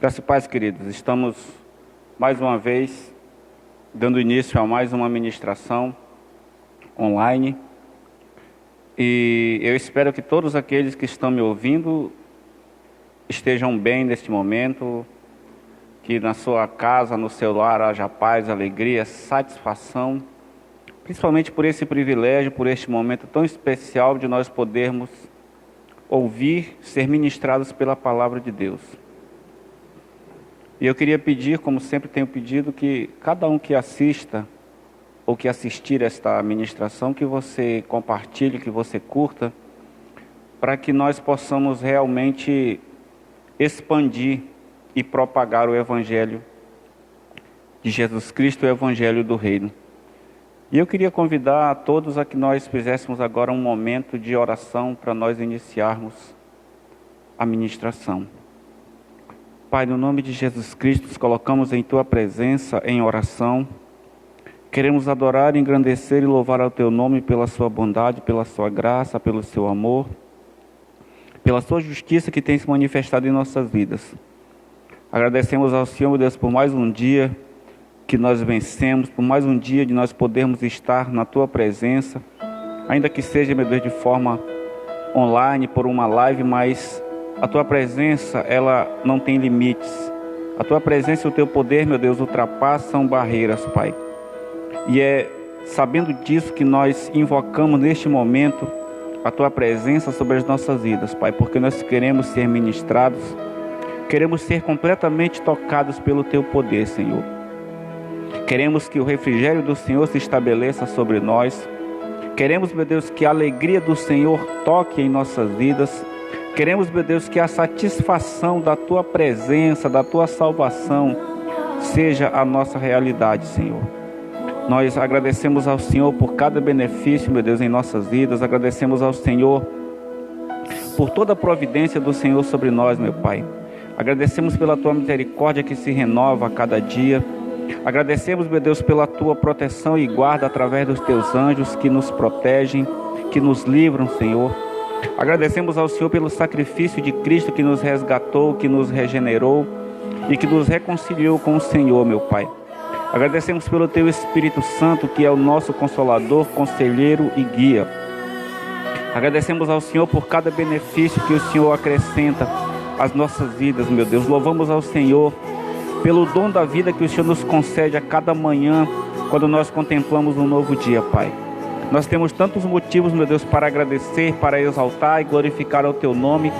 Graças e paz, queridos. Estamos mais uma vez dando início a mais uma ministração online. E eu espero que todos aqueles que estão me ouvindo estejam bem neste momento, que na sua casa, no seu lar, haja paz, alegria, satisfação, principalmente por esse privilégio, por este momento tão especial de nós podermos ouvir, ser ministrados pela palavra de Deus. E eu queria pedir, como sempre tenho pedido, que cada um que assista ou que assistir esta ministração, que você compartilhe, que você curta, para que nós possamos realmente expandir e propagar o Evangelho de Jesus Cristo, o Evangelho do Reino. E eu queria convidar a todos a que nós fizéssemos agora um momento de oração para nós iniciarmos a ministração. Pai, no nome de Jesus Cristo, nos colocamos em Tua presença em oração. Queremos adorar, engrandecer e louvar ao Teu nome pela Sua bondade, pela Sua graça, pelo Seu amor, pela Sua justiça que tem se manifestado em nossas vidas. Agradecemos ao Senhor, meu Deus, por mais um dia que nós vencemos, por mais um dia de nós podermos estar na Tua presença, ainda que seja, meu Deus, de forma online, por uma live, mas a Tua presença, ela não tem limites. A Tua presença e o Teu poder, meu Deus, ultrapassam barreiras, Pai. E é sabendo disso que nós invocamos neste momento a Tua presença sobre as nossas vidas, Pai, porque nós queremos ser ministrados, queremos ser completamente tocados pelo Teu poder, Senhor. Queremos que o refrigério do Senhor se estabeleça sobre nós. Queremos, meu Deus, que a alegria do Senhor toque em nossas vidas. Queremos, meu Deus, que a satisfação da Tua presença, da Tua salvação, seja a nossa realidade, Senhor. Nós agradecemos ao Senhor por cada benefício, meu Deus, em nossas vidas. Agradecemos ao Senhor por toda a providência do Senhor sobre nós, meu Pai. Agradecemos pela Tua misericórdia que se renova a cada dia. Agradecemos, meu Deus, pela Tua proteção e guarda através dos Teus anjos que nos protegem, que nos livram, Senhor. Agradecemos ao Senhor pelo sacrifício de Cristo que nos resgatou, que nos regenerou e que nos reconciliou com o Senhor, meu Pai. Agradecemos pelo Teu Espírito Santo, que é o nosso Consolador, Conselheiro e Guia. Agradecemos ao Senhor por cada benefício que o Senhor acrescenta às nossas vidas, meu Deus. Louvamos ao Senhor pelo dom da vida que o Senhor nos concede a cada manhã, quando nós contemplamos um novo dia, Pai. Nós temos tantos motivos, meu Deus, para agradecer, para exaltar e glorificar o Teu nome,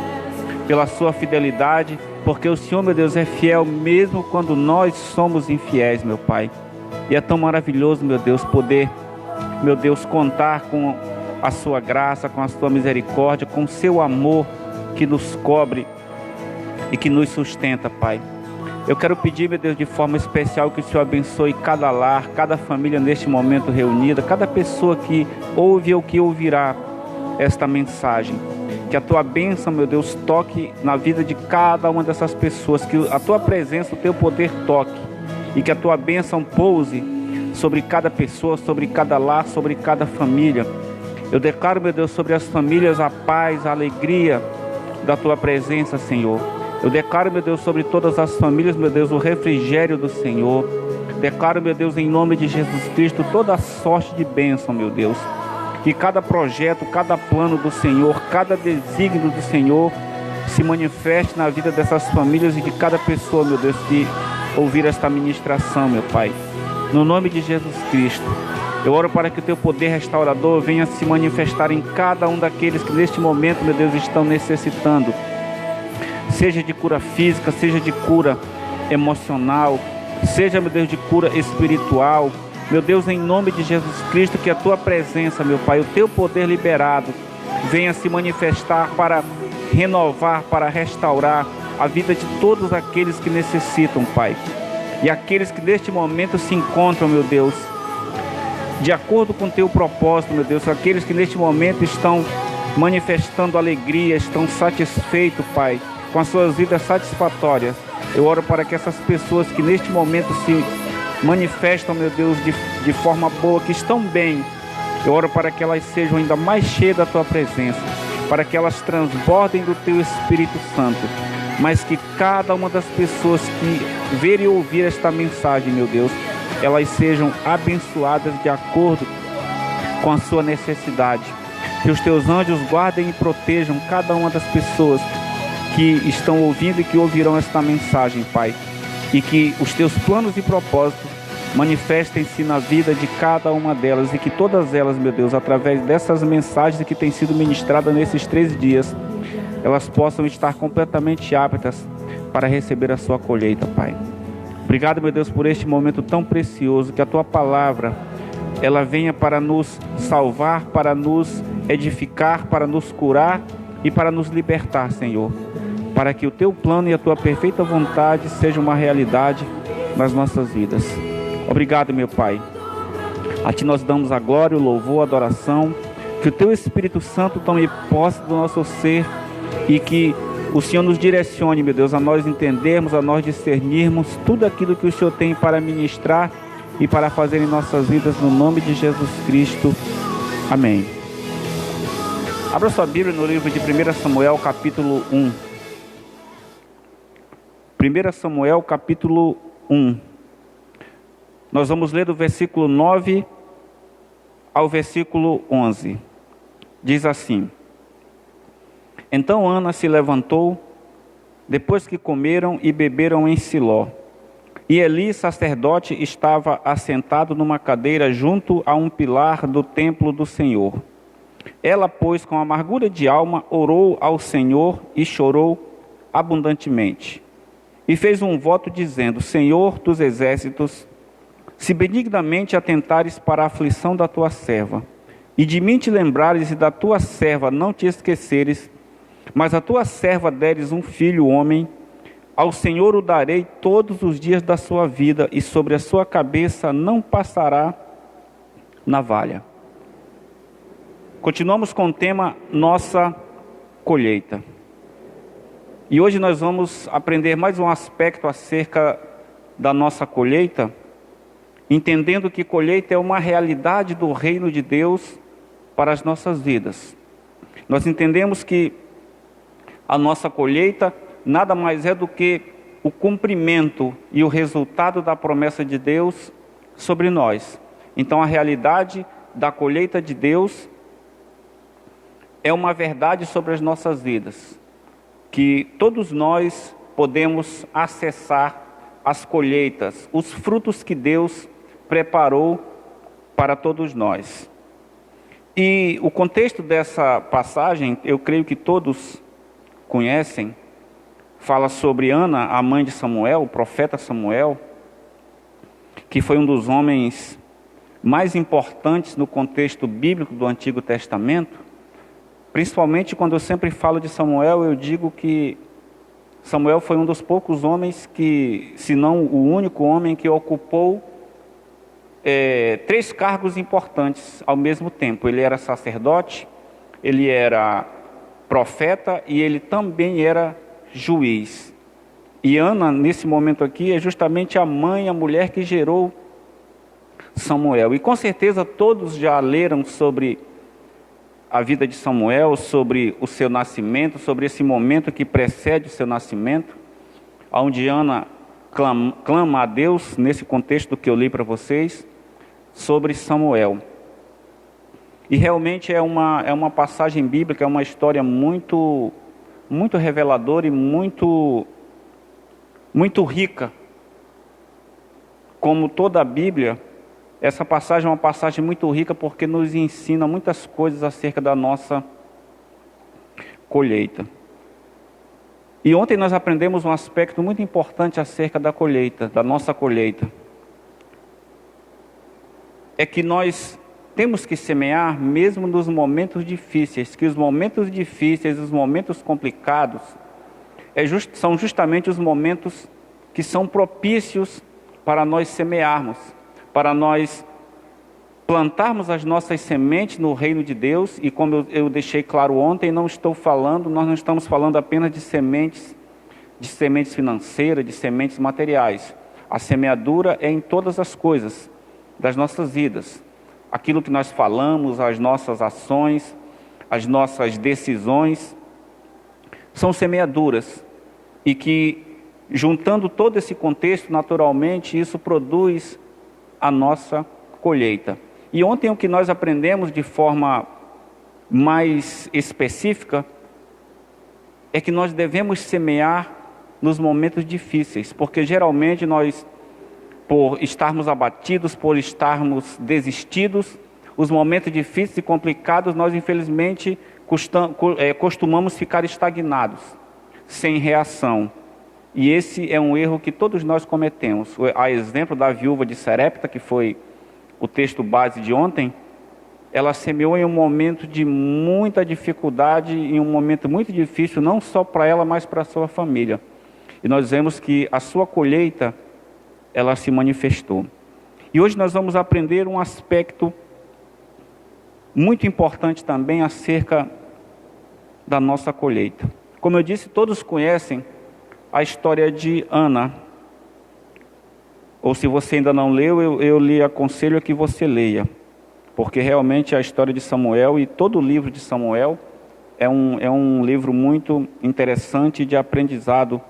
pela Sua fidelidade, porque o Senhor, meu Deus, é fiel mesmo quando nós somos infiéis, meu Pai. E é tão maravilhoso, meu Deus, poder, meu Deus, contar com a Sua graça, com a Sua misericórdia, com o Seu amor que nos cobre e que nos sustenta, Pai. Eu quero pedir, meu Deus, de forma especial que o Senhor abençoe cada lar, cada família neste momento reunida, cada pessoa que ouve ou que ouvirá esta mensagem. Que a Tua bênção, meu Deus, toque na vida de cada uma dessas pessoas, que a Tua presença, o Teu poder toque, e que a Tua bênção pouse sobre cada pessoa, sobre cada lar, sobre cada família. Eu declaro, meu Deus, sobre as famílias a paz, a alegria da Tua presença, Senhor. Eu declaro, meu Deus, sobre todas as famílias, meu Deus, o refrigério do Senhor. Declaro, meu Deus, em nome de Jesus Cristo, toda a sorte de bênção, meu Deus. Que cada projeto, cada plano do Senhor, cada desígnio do Senhor se manifeste na vida dessas famílias e de cada pessoa, meu Deus, que ouvir esta ministração, meu Pai. No nome de Jesus Cristo, eu oro para que o Teu poder restaurador venha se manifestar em cada um daqueles que neste momento, meu Deus, estão necessitando. Seja de cura física, seja de cura emocional, seja, meu Deus, de cura espiritual. Meu Deus, em nome de Jesus Cristo, que a Tua presença, meu Pai, o Teu poder liberado, venha se manifestar para renovar, para restaurar a vida de todos aqueles que necessitam, Pai. E aqueles que neste momento se encontram, meu Deus, de acordo com o Teu propósito, meu Deus, aqueles que neste momento estão manifestando alegria, estão satisfeitos, Pai, com as suas vidas satisfatórias. Eu oro para que essas pessoas que neste momento se manifestam, meu Deus, de forma boa, que estão bem, eu oro para que elas sejam ainda mais cheias da Tua presença, para que elas transbordem do Teu Espírito Santo, mas que cada uma das pessoas que ver e ouvir esta mensagem, meu Deus, elas sejam abençoadas de acordo com a sua necessidade. Que os teus anjos guardem e protejam cada uma das pessoas que estão ouvindo e que ouvirão esta mensagem, Pai. E que os teus planos e propósitos manifestem-se na vida de cada uma delas e que todas elas, meu Deus, através dessas mensagens que têm sido ministradas nesses 13 dias, elas possam estar completamente aptas para receber a sua colheita, Pai. Obrigado, meu Deus, por este momento tão precioso, que a tua palavra, ela venha para nos salvar, para nos edificar, para nos curar e para nos libertar, Senhor, para que o teu plano e a tua perfeita vontade sejam uma realidade nas nossas vidas. Obrigado, meu Pai. A Ti nós damos a glória, o louvor, a adoração. Que o Teu Espírito Santo tome posse do nosso ser e que o Senhor nos direcione, meu Deus, a nós entendermos, a nós discernirmos tudo aquilo que o Senhor tem para ministrar e para fazer em nossas vidas, no nome de Jesus Cristo. Amém. Abra sua Bíblia no livro de 1 Samuel, capítulo 1. 1 Samuel, capítulo 1. Nós vamos ler do versículo 9 ao versículo 11. Diz assim: Então Ana se levantou, depois que comeram e beberam em Siló. E Eli, sacerdote, estava assentado numa cadeira junto a um pilar do templo do Senhor. Ela, pois, com amargura de alma, orou ao Senhor e chorou abundantemente. E fez um voto dizendo: Senhor dos exércitos, se benignamente atentares para a aflição da tua serva, e de mim te lembrares e da tua serva não te esqueceres, mas a tua serva deres um filho homem, ao Senhor o darei todos os dias da sua vida, e sobre a sua cabeça não passará navalha. Continuamos com o tema Nossa Colheita. E hoje nós vamos aprender mais um aspecto acerca da nossa colheita, entendendo que colheita é uma realidade do reino de Deus para as nossas vidas. Nós entendemos que a nossa colheita nada mais é do que o cumprimento e o resultado da promessa de Deus sobre nós. Então a realidade da colheita de Deus é uma verdade sobre as nossas vidas, que todos nós podemos acessar as colheitas, os frutos que Deus preparou para todos nós. E o contexto dessa passagem, eu creio que todos conhecem, fala sobre Ana, a mãe de Samuel, o profeta Samuel, que foi um dos homens mais importantes no contexto bíblico do Antigo Testamento. Principalmente quando eu sempre falo de Samuel, eu digo que Samuel foi um dos poucos homens que, se não o único homem que ocupou 3 cargos importantes ao mesmo tempo. Ele era sacerdote, ele era profeta e ele também era juiz. E Ana, nesse momento aqui, é justamente a mãe, a mulher que gerou Samuel. E com certeza todos já leram sobre a vida de Samuel, sobre o seu nascimento, sobre esse momento que precede o seu nascimento, onde Ana clama a Deus, nesse contexto que eu li para vocês, sobre Samuel. E realmente é uma passagem bíblica, é uma história muito reveladora e muito rica. Como toda a Bíblia, essa passagem é uma passagem muito rica porque nos ensina muitas coisas acerca da nossa colheita. E ontem nós aprendemos um aspecto muito importante acerca da colheita, da nossa colheita. É que nós temos que semear mesmo nos momentos difíceis, que os momentos difíceis, os momentos complicados, são justamente os momentos que são propícios para nós semearmos, para nós plantarmos as nossas sementes no reino de Deus. E como eu deixei claro ontem, nós não estamos falando apenas de sementes financeiras, de sementes materiais. A semeadura é em todas as coisas das nossas vidas. Aquilo que nós falamos, as nossas ações, as nossas decisões, são semeaduras. e que, juntando todo esse contexto, naturalmente, isso produz a nossa colheita. E ontem o que nós aprendemos de forma mais específica é que nós devemos semear nos momentos difíceis, porque geralmente nós, por estarmos abatidos, por estarmos desistidos, os momentos difíceis e complicados, nós infelizmente costumamos ficar estagnados, sem reação. E esse é um erro que todos nós cometemos. A exemplo da viúva de Sarepta, que foi o texto base de ontem, ela semeou em um momento de muita dificuldade, em um momento muito difícil, não só para ela, mas para a sua família. E nós vemos que a sua colheita, ela se manifestou. E hoje nós vamos aprender um aspecto muito importante também acerca da nossa colheita. Como eu disse, todos conhecem a história de Ana. Ou se você ainda não leu, eu lhe aconselho a que você leia. Porque realmente a história de Samuel e todo o livro de Samuel é um livro muito interessante de aprendizado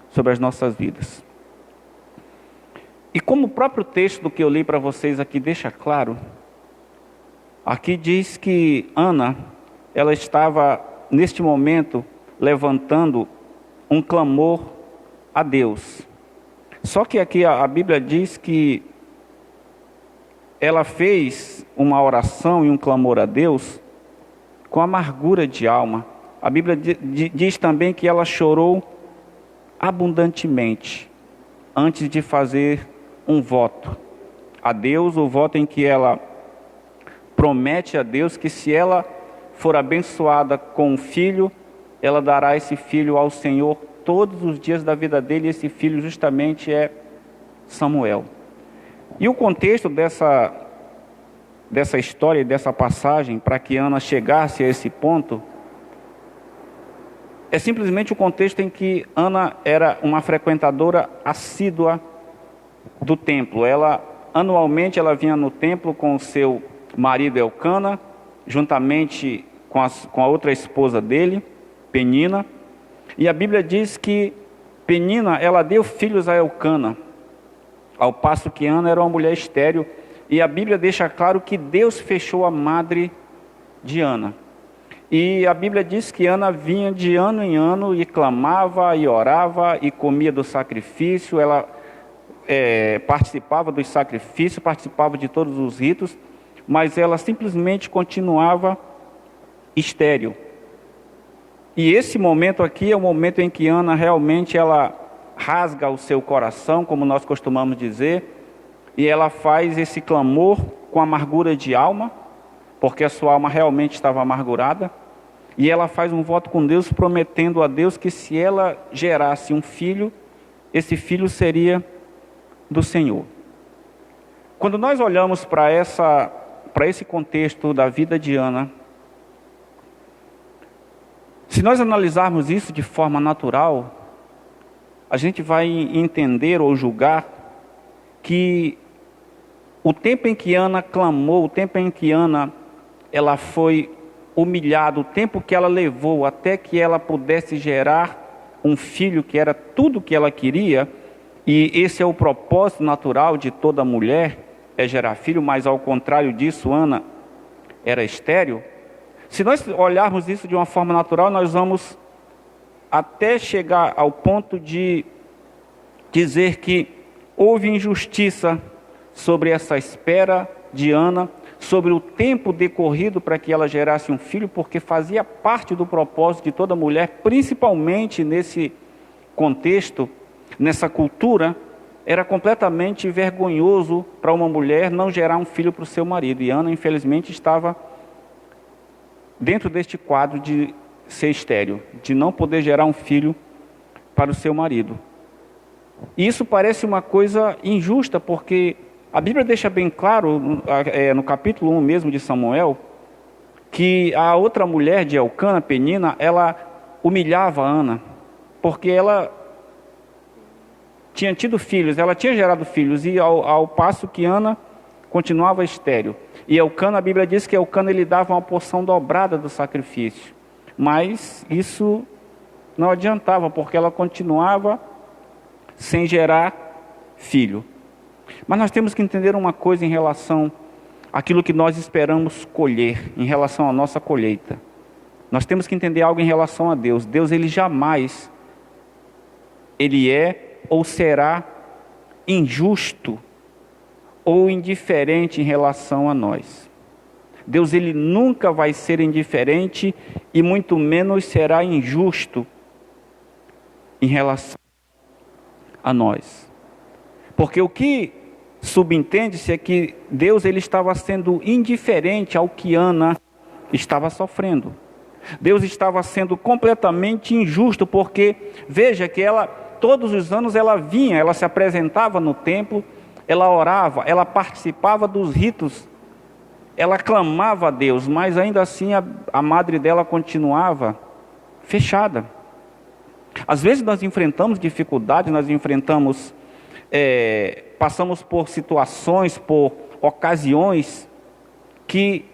sobre as nossas vidas. E como o próprio texto do que eu li para vocês aqui deixa claro, aqui diz que Ana, ela estava neste momento levantando um clamor a Deus. Só que aqui a Bíblia diz que ela fez uma oração e um clamor a Deus com amargura de alma. A Bíblia diz também que ela chorou abundantemente antes de fazer um voto a Deus, o voto em que ela promete a Deus que se ela for abençoada com um filho, ela dará esse filho ao Senhor todos os dias da vida dele, e esse filho justamente é Samuel. E o contexto dessa história e dessa passagem, para que Ana chegasse a esse ponto, é simplesmente o contexto em que Ana era uma frequentadora assídua do templo. Anualmente, ela vinha no templo com o seu marido Elcana, juntamente com a outra esposa dele, Penina. E a Bíblia diz que Penina, ela deu filhos a Elcana, ao passo que Ana era uma mulher estéril. E a Bíblia deixa claro que Deus fechou a madre de Ana. E a Bíblia diz que Ana vinha de ano em ano e clamava e orava e comia do sacrifício. Ela participava dos sacrifícios, participava de todos os ritos, mas ela simplesmente continuava estéril. E esse momento aqui é o momento em que Ana realmente ela rasga o seu coração, como nós costumamos dizer, e ela faz esse clamor com amargura de alma, porque a sua alma realmente estava amargurada, e ela faz um voto com Deus, prometendo a Deus que se ela gerasse um filho, esse filho seria do Senhor. Quando nós olhamos para esse contexto da vida de Ana, se nós analisarmos isso de forma natural, a gente vai entender ou julgar que o tempo em que Ana clamou, o tempo em que Ana ela foi humilhada, o tempo que ela levou até que ela pudesse gerar um filho que era tudo que ela queria, e esse é o propósito natural de toda mulher, é gerar filho, mas ao contrário disso, Ana era estéril. Se nós olharmos isso de uma forma natural, nós vamos até chegar ao ponto de dizer que houve injustiça sobre essa espera de Ana, sobre o tempo decorrido para que ela gerasse um filho, porque fazia parte do propósito de toda mulher, principalmente nesse contexto, nessa cultura, era completamente vergonhoso para uma mulher não gerar um filho para o seu marido. E Ana, infelizmente, estava dentro deste quadro de ser estéril, de não poder gerar um filho para o seu marido. E isso parece uma coisa injusta, porque a Bíblia deixa bem claro, no capítulo 1 mesmo de Samuel, que a outra mulher de Elcana, Penina, ela humilhava Ana, porque ela tinha tido filhos, ela tinha gerado filhos, e ao passo que Ana continuava estéril. E Elcana, a Bíblia diz que Elcana ele dava uma porção dobrada do sacrifício, mas isso Não adiantava, porque ela continuava sem gerar filho. Mas nós temos que entender uma coisa em relação àquilo que nós esperamos colher, em relação à nossa colheita. Nós temos que entender algo em relação a Deus. Deus, ele jamais, ele é ou será injusto ou indiferente em relação a nós. Deus, ele nunca vai ser indiferente e muito menos será injusto em relação a nós. Porque o que subentende-se é que Deus, ele estava sendo indiferente ao que Ana estava sofrendo. Deus estava sendo completamente injusto, porque veja que ela, todos os anos ela vinha, ela se apresentava no templo, ela orava, ela participava dos ritos, ela clamava a Deus, mas ainda assim a madre dela continuava fechada. Às vezes nós enfrentamos dificuldades, nós enfrentamos, passamos por situações, por ocasiões que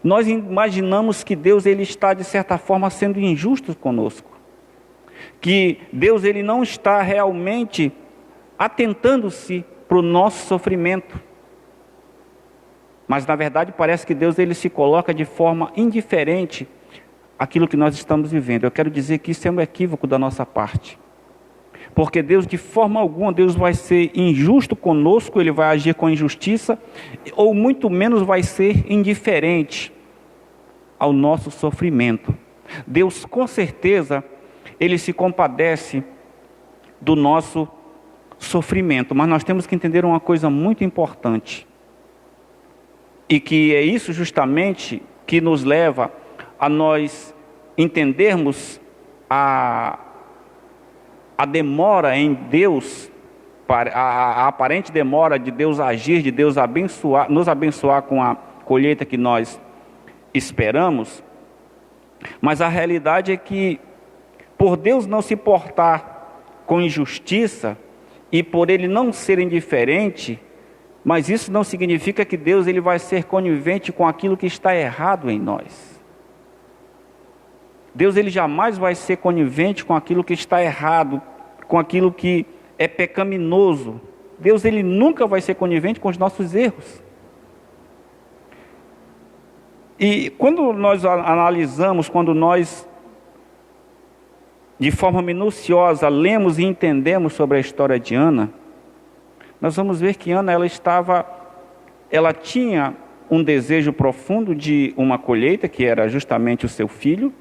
nós imaginamos que Deus, ele está de certa forma sendo injusto conosco, que Deus, ele não está realmente atentando-se para o nosso sofrimento, mas na verdade parece que Deus, ele se coloca de forma indiferente àquilo que nós estamos vivendo. Eu quero dizer que isso é um equívoco da nossa parte, porque Deus, de forma alguma, Deus vai ser injusto conosco, ele vai agir com injustiça, ou muito menos vai ser indiferente ao nosso sofrimento. Deus, com certeza, ele se compadece do nosso sofrimento, mas nós temos que entender uma coisa muito importante, e que é isso justamente que nos leva a nós entendermos a demora em Deus, a aparente demora de Deus agir, de Deus abençoar, nos abençoar com a colheita que nós esperamos. Mas a realidade é que, por Deus não se portar com injustiça e por ele não ser indiferente, mas isso não significa que Deus, ele vai ser conivente com aquilo que está errado em nós. Deus, ele jamais vai ser conivente com aquilo que está errado, com aquilo que é pecaminoso. Deus, ele nunca vai ser conivente com os nossos erros. E quando nós analisamos, quando nós, de forma minuciosa, lemos e entendemos sobre a história de Ana, nós vamos ver que Ana, ela tinha um desejo profundo de uma colheita, que era justamente o seu filho.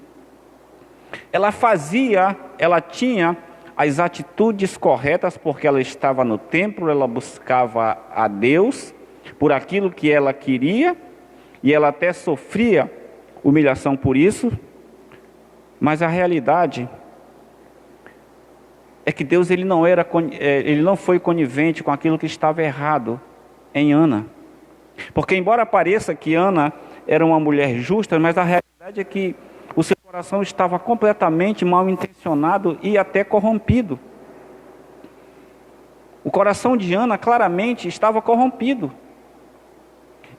Ela tinha as atitudes corretas, porque ela estava no templo, ela buscava a Deus por aquilo que ela queria, e ela até sofria humilhação por isso, mas a realidade é que Deus, ele não foi conivente com aquilo que estava errado em Ana. Porque embora pareça que Ana era uma mulher justa, mas a realidade é que o seu coração estava completamente mal intencionado e até corrompido. O coração de Ana claramente estava corrompido.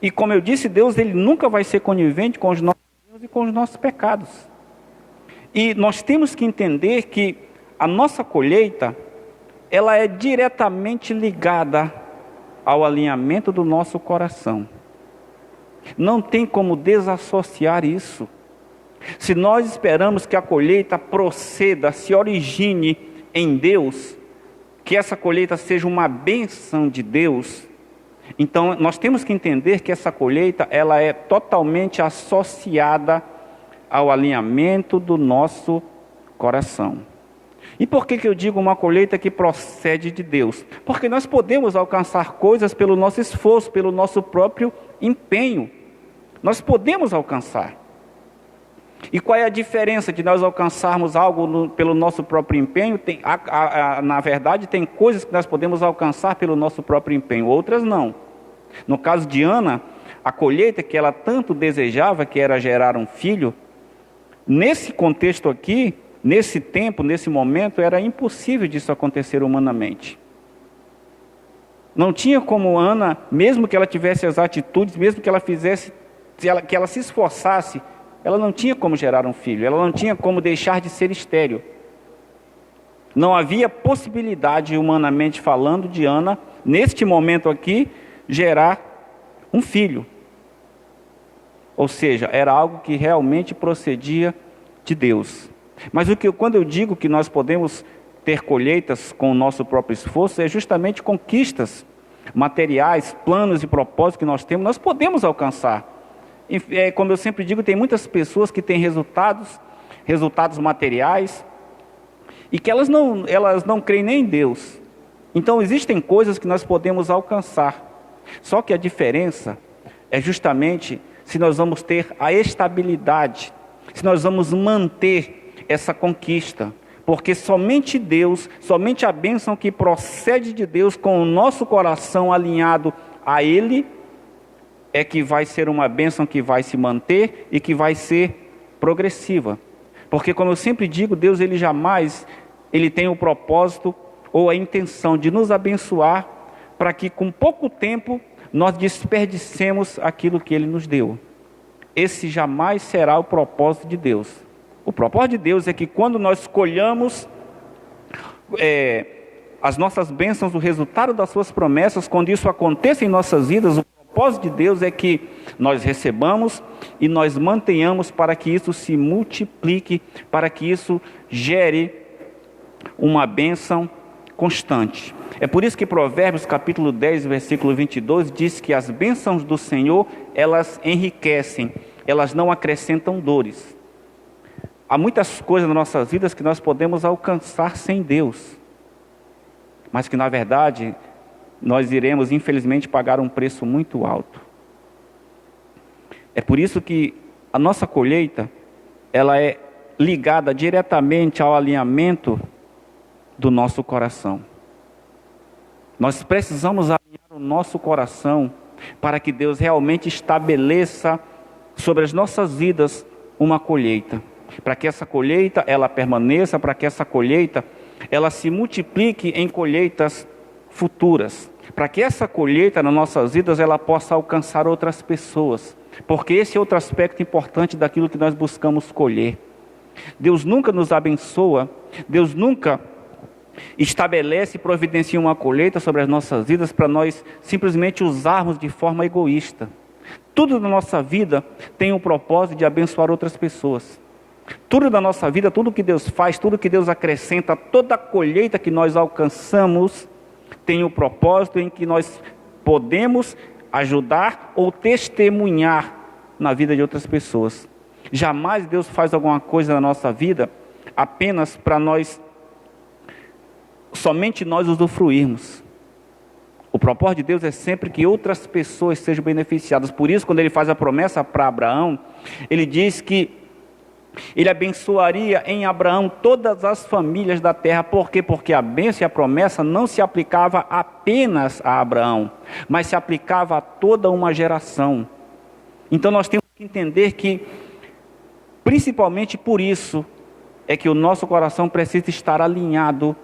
E como eu disse, Deus, ele nunca vai ser conivente com os nossos erros e com os nossos pecados. E nós temos que entender que a nossa colheita, ela é diretamente ligada ao alinhamento do nosso coração. Não tem como desassociar isso. Se nós esperamos que a colheita proceda, se origine em Deus, que essa colheita seja uma bênção de Deus, então nós temos que entender que essa colheita, ela é totalmente associada ao alinhamento do nosso coração. E por que eu digo uma colheita que procede de Deus? Porque nós podemos alcançar coisas pelo nosso esforço, pelo nosso próprio empenho. Nós podemos alcançar. E qual é a diferença de nós alcançarmos algo pelo nosso próprio empenho? Na verdade, tem coisas que nós podemos alcançar pelo nosso próprio empenho, outras não. No caso de Ana, a colheita que ela tanto desejava, que era gerar um filho, nesse contexto aqui, nesse tempo, nesse momento, era impossível disso acontecer humanamente. Não tinha como Ana, mesmo que ela tivesse as atitudes, mesmo que ela fizesse, que ela se esforçasse, ela não tinha como gerar um filho, ela não tinha como deixar de ser estéril. Não havia possibilidade, humanamente falando, de Ana, neste momento aqui, gerar um filho. Ou seja, era algo que realmente procedia de Deus. Mas quando eu digo que nós podemos ter colheitas com o nosso próprio esforço, é justamente conquistas materiais, planos e propósitos que nós temos, nós podemos alcançar. Como eu sempre digo, tem muitas pessoas que têm resultados materiais, e que elas não creem nem em Deus. Então existem coisas que nós podemos alcançar. Só que a diferença é justamente se nós vamos ter a estabilidade, se nós vamos manter essa conquista. Porque somente Deus, somente a bênção que procede de Deus, com o nosso coração alinhado a Ele, é que vai ser uma bênção que vai se manter e que vai ser progressiva. Porque, como eu sempre digo, Deus ele tem o propósito ou a intenção de nos abençoar para que com pouco tempo nós desperdicemos aquilo que Ele nos deu. Esse jamais será o propósito de Deus. O propósito de Deus é que quando nós colhamos as nossas bênçãos, o resultado das suas promessas, quando isso aconteça em nossas vidas, o propósito de Deus é que nós recebamos e nós mantenhamos para que isso se multiplique, para que isso gere uma bênção constante. É por isso que Provérbios capítulo 10, versículo 22 diz que as bênçãos do Senhor, elas enriquecem, elas não acrescentam dores. Há muitas coisas nas nossas vidas que nós podemos alcançar sem Deus, mas que na verdade nós iremos infelizmente pagar um preço muito alto. É por isso que a nossa colheita, ela é ligada diretamente ao alinhamento do nosso coração. Nós precisamos alinhar o nosso coração para que Deus realmente estabeleça sobre as nossas vidas uma colheita. Para que essa colheita ela permaneça, para que essa colheita ela se multiplique em colheitas futuras. Para que essa colheita nas nossas vidas ela possa alcançar outras pessoas. Porque esse é outro aspecto importante daquilo que nós buscamos colher. Deus nunca nos abençoa, Deus nunca estabelece e providencia uma colheita sobre as nossas vidas para nós simplesmente usarmos de forma egoísta. Tudo na nossa vida tem o propósito de abençoar outras pessoas. Tudo na nossa vida, tudo que Deus faz, tudo que Deus acrescenta, toda a colheita que nós alcançamos tem o propósito em que nós podemos ajudar ou testemunhar na vida de outras pessoas. Jamais Deus faz alguma coisa na nossa vida apenas para somente nós usufruirmos. O propósito de Deus é sempre que outras pessoas sejam beneficiadas. Por isso, quando Ele faz a promessa para Abraão, Ele diz que Ele abençoaria em Abraão todas as famílias da terra. Por quê? Porque a bênção e a promessa não se aplicava apenas a Abraão, mas se aplicava a toda uma geração. Então nós temos que entender que, principalmente por isso, é que o nosso coração precisa estar alinhado.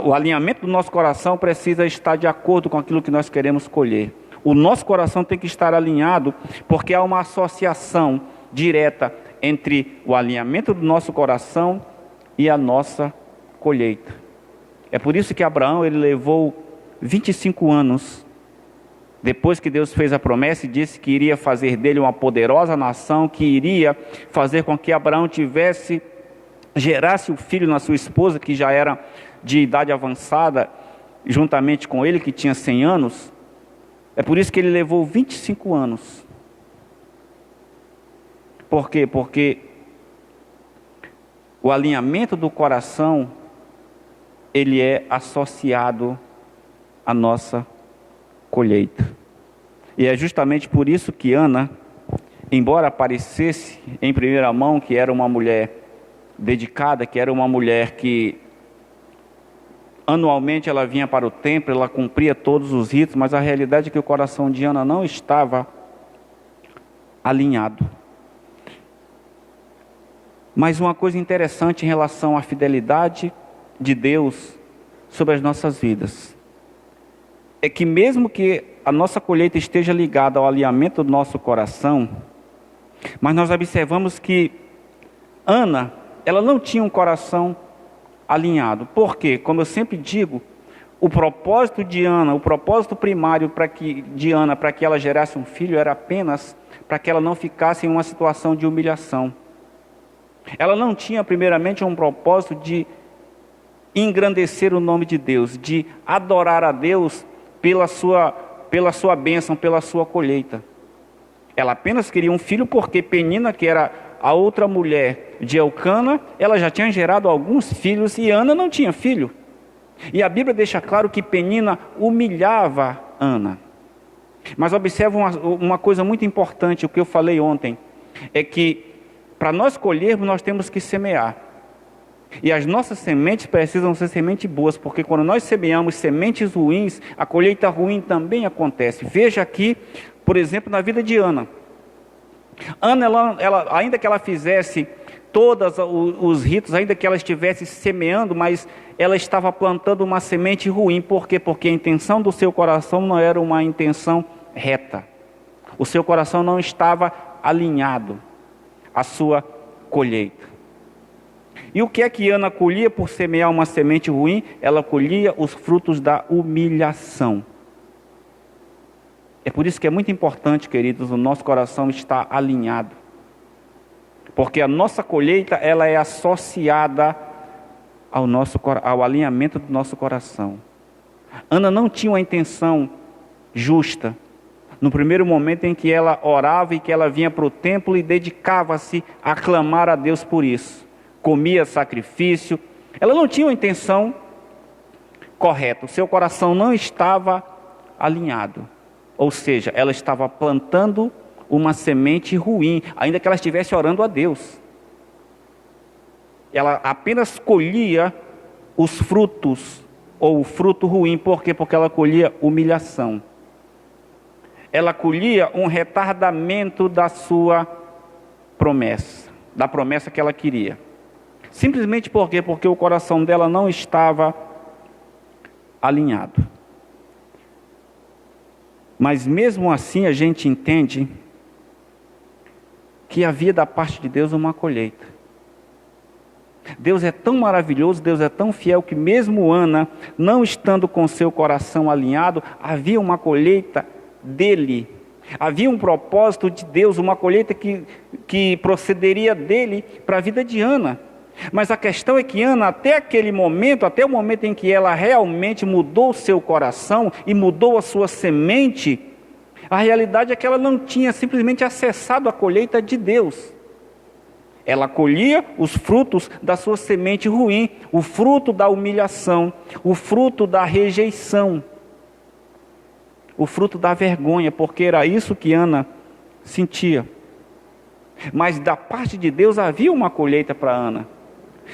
O alinhamento do nosso coração precisa estar de acordo com aquilo que nós queremos colher. O nosso coração tem que estar alinhado, porque há uma associação direta entre o alinhamento do nosso coração e a nossa colheita. É por isso que Abraão ele levou 25 anos, depois que Deus fez a promessa e disse que iria fazer dele uma poderosa nação, que iria fazer com que Abraão gerasse o filho na sua esposa, que já era de idade avançada, juntamente com ele, que tinha 100 anos. É por isso que ele levou 25 anos. Por quê? Porque o alinhamento do coração, ele é associado à nossa colheita. E é justamente por isso que Ana, embora parecesse em primeira mão que era uma mulher dedicada, que era uma mulher que anualmente ela vinha para o templo, ela cumpria todos os ritos, mas a realidade é que o coração de Ana não estava alinhado. Mas uma coisa interessante em relação à fidelidade de Deus sobre as nossas vidas é que mesmo que a nossa colheita esteja ligada ao alinhamento do nosso coração, mas nós observamos que Ana, ela não tinha um coração alinhado. Por quê? Como eu sempre digo, o propósito de Ana, o propósito primário de Ana para que ela gerasse um filho era apenas para que ela não ficasse em uma situação de humilhação. Ela não tinha primeiramente um propósito de engrandecer o nome de Deus, de adorar a Deus pela sua bênção, pela sua colheita. Ela apenas queria um filho porque Penina, que era a outra mulher de Elcana, ela já tinha gerado alguns filhos e Ana não tinha filho. E a Bíblia deixa claro que Penina humilhava Ana. Mas observa uma coisa muito importante, o que eu falei ontem, é que para nós colhermos nós temos que semear. E as nossas sementes precisam ser sementes boas, porque quando nós semeamos sementes ruins, a colheita ruim também acontece. Veja aqui, por exemplo, na vida de Ana. Ana, ainda que ela fizesse todos os ritos, ainda que ela estivesse semeando, mas ela estava plantando uma semente ruim. Por quê? Porque a intenção do seu coração não era uma intenção reta. O seu coração não estava alinhado à sua colheita. E o que é que Ana colhia por semear uma semente ruim? Ela colhia os frutos da humilhação. É por isso que é muito importante, queridos, o nosso coração estar alinhado. Porque a nossa colheita, ela é associada ao alinhamento do nosso coração. Ana não tinha uma intenção justa. No primeiro momento em que ela orava e que ela vinha para o templo e dedicava-se a clamar a Deus por isso. Comia sacrifício. Ela não tinha uma intenção correta. O seu coração não estava alinhado. Ou seja, ela estava plantando uma semente ruim, ainda que ela estivesse orando a Deus. Ela apenas colhia os frutos, ou o fruto ruim. Por quê? Porque ela colhia humilhação. Ela colhia um retardamento da sua promessa, da promessa que ela queria. Simplesmente por quê? Porque o coração dela não estava alinhado. Mas mesmo assim a gente entende que havia da parte de Deus uma colheita. Deus é tão maravilhoso, Deus é tão fiel que mesmo Ana, não estando com seu coração alinhado, havia uma colheita dele. Havia um propósito de Deus, uma colheita que procederia dele para a vida de Ana. Mas a questão é que Ana, até aquele momento, até o momento em que ela realmente mudou o seu coração e mudou a sua semente, a realidade é que ela não tinha simplesmente acessado a colheita de Deus. Ela colhia os frutos da sua semente ruim, o fruto da humilhação, o fruto da rejeição, o fruto da vergonha, porque era isso que Ana sentia. Mas da parte de Deus havia uma colheita para Ana.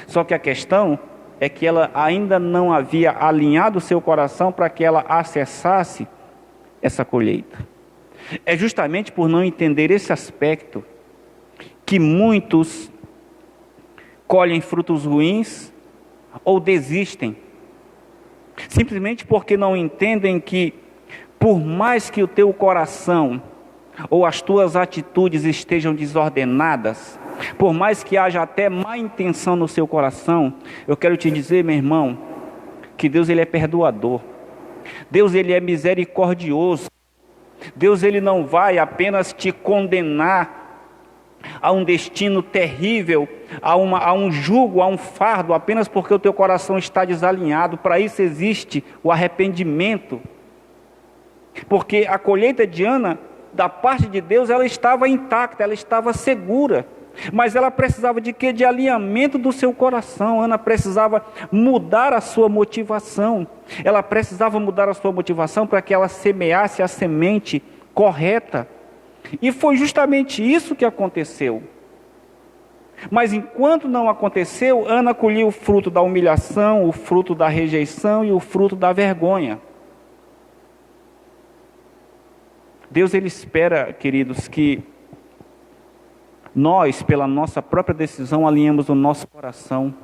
Só que a questão é que ela ainda não havia alinhado o seu coração para que ela acessasse essa colheita. É justamente por não entender esse aspecto que muitos colhem frutos ruins ou desistem. Simplesmente porque não entendem que, por mais que o teu coração ou as tuas atitudes estejam desordenadas, por mais que haja até má intenção no seu coração, eu quero te dizer, meu irmão, que Deus ele é perdoador. Deus ele é misericordioso. Deus ele não vai apenas te condenar a um destino terrível, a um jugo, a um fardo, apenas porque o teu coração está desalinhado. Para isso existe o arrependimento. Porque a colheita de Ana, da parte de Deus, ela estava intacta, ela estava segura. Mas ela precisava de quê? De alinhamento do seu coração. Ana precisava mudar a sua motivação. Ela precisava mudar a sua motivação para que ela semeasse a semente correta. E foi justamente isso que aconteceu. Mas enquanto não aconteceu, Ana colheu o fruto da humilhação, o fruto da rejeição e o fruto da vergonha. Deus ele espera, queridos, que nós, pela nossa própria decisão, alinhemos o nosso coração,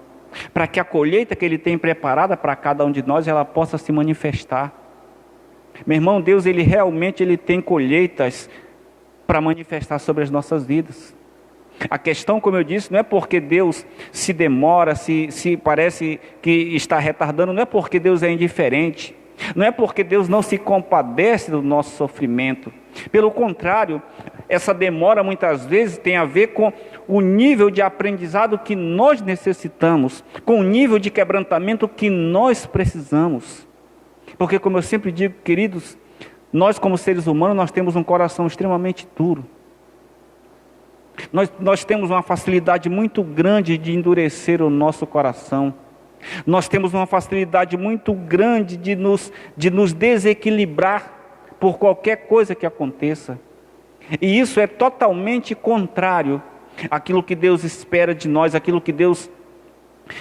para que a colheita que Ele tem preparada para cada um de nós, ela possa se manifestar. Meu irmão, Deus, Ele tem colheitas para manifestar sobre as nossas vidas. A questão, como eu disse, não é porque Deus se demora, se parece que está retardando, não é porque Deus é indiferente, não é porque Deus não se compadece do nosso sofrimento. Pelo contrário, essa demora muitas vezes tem a ver com o nível de aprendizado que nós necessitamos, com o nível de quebrantamento que nós precisamos. Porque, como eu sempre digo, queridos, nós como seres humanos, nós temos um coração extremamente duro. Nós temos uma facilidade muito grande de endurecer o nosso coração. Nós temos uma facilidade muito grande de nos desequilibrar por qualquer coisa que aconteça. E isso é totalmente contrário àquilo que Deus espera de nós, àquilo que Deus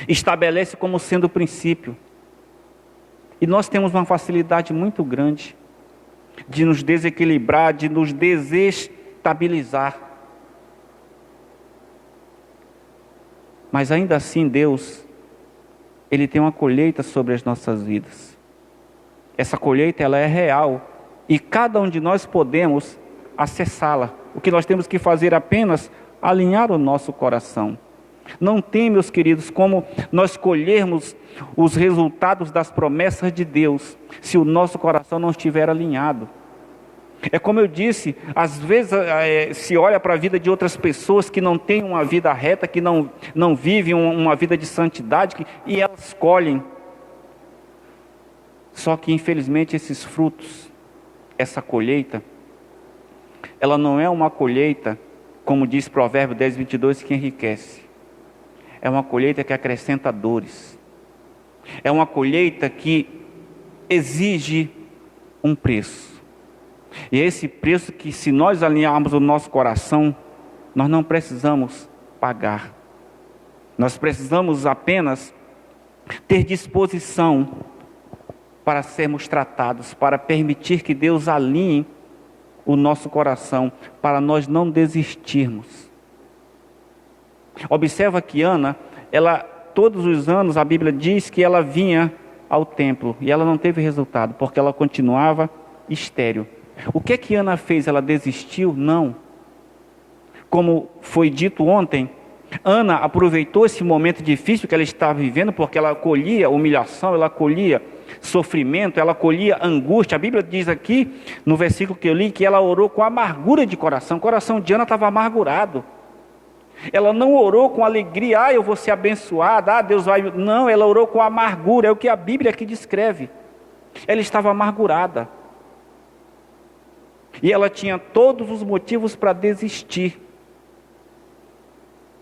estabelece como sendo o princípio. E nós temos uma facilidade muito grande de nos desequilibrar, de nos desestabilizar. Mas ainda assim Deus, Ele tem uma colheita sobre as nossas vidas. Essa colheita, ela é real. E cada um de nós podemos acessá-la. O que nós temos que fazer apenas alinhar o nosso coração. Não tem, meus queridos, como nós colhermos os resultados das promessas de Deus, se o nosso coração não estiver alinhado. É como eu disse, às vezes se olha para a vida de outras pessoas que não têm uma vida reta, que não vivem uma vida de santidade, e elas colhem. Só que infelizmente esses frutos, essa colheita, ela não é uma colheita, como diz Provérbio 10:22, que enriquece. É uma colheita que acrescenta dores. É uma colheita que exige um preço. E é esse preço que, se nós alinharmos o nosso coração, nós não precisamos pagar. Nós precisamos apenas ter disposição para sermos tratados, para permitir que Deus alinhe o nosso coração, para nós não desistirmos. Observa que Ana, todos os anos a Bíblia diz que ela vinha ao templo, e ela não teve resultado, porque ela continuava estéril. O que é que Ana fez? Ela desistiu? Não. Como foi dito ontem, Ana aproveitou esse momento difícil que ela estava vivendo, porque ela colhia humilhação, ela colhia sofrimento, ela colhia angústia. A Bíblia diz aqui, no versículo que eu li, que ela orou com amargura de coração. O coração de Ana estava amargurado. Ela não orou com alegria, eu vou ser abençoada, Deus vai... Não, ela orou com amargura, é o que a Bíblia aqui descreve. Ela estava amargurada. E ela tinha todos os motivos para desistir.